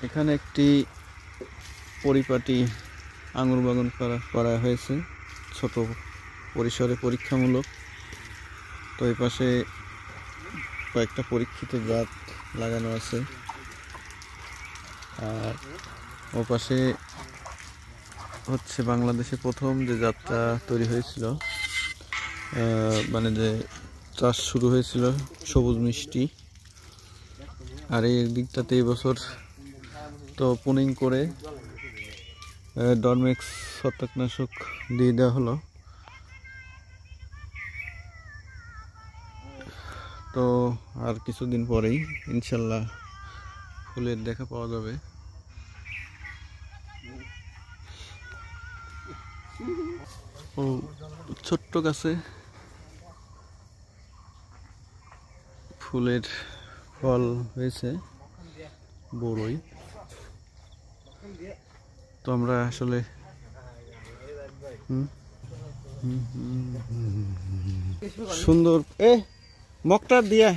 এখানে একটি পরিপাটি আঙুর বাগান করা হয়েছে ছোট পরিসরে পরীক্ষামূলক। তো এই পাশে কয়েকটা পরীক্ষিত জাত লাগানো আছে, আর ও পাশে হচ্ছে বাংলাদেশে প্রথম যে জাতটা তৈরি হয়েছিল, মানে যে চাষ শুরু হয়েছিল সবুজ মিষ্টি। আর এই দিকটাতে এই বছর তো পুনিং করে ডরমেক্স ছত্রাকনাশক দিয়ে দেওয়া হলো। তো আর কিছুদিন পরেই ইনশাল্লাহ ফুলের দেখা পাওয়া যাবে। ও ছোট্ট গাছে ফুলের ফল হয়েছে, বড়ই। তো আমরা আসলে সুন্দর মকটার দিয়া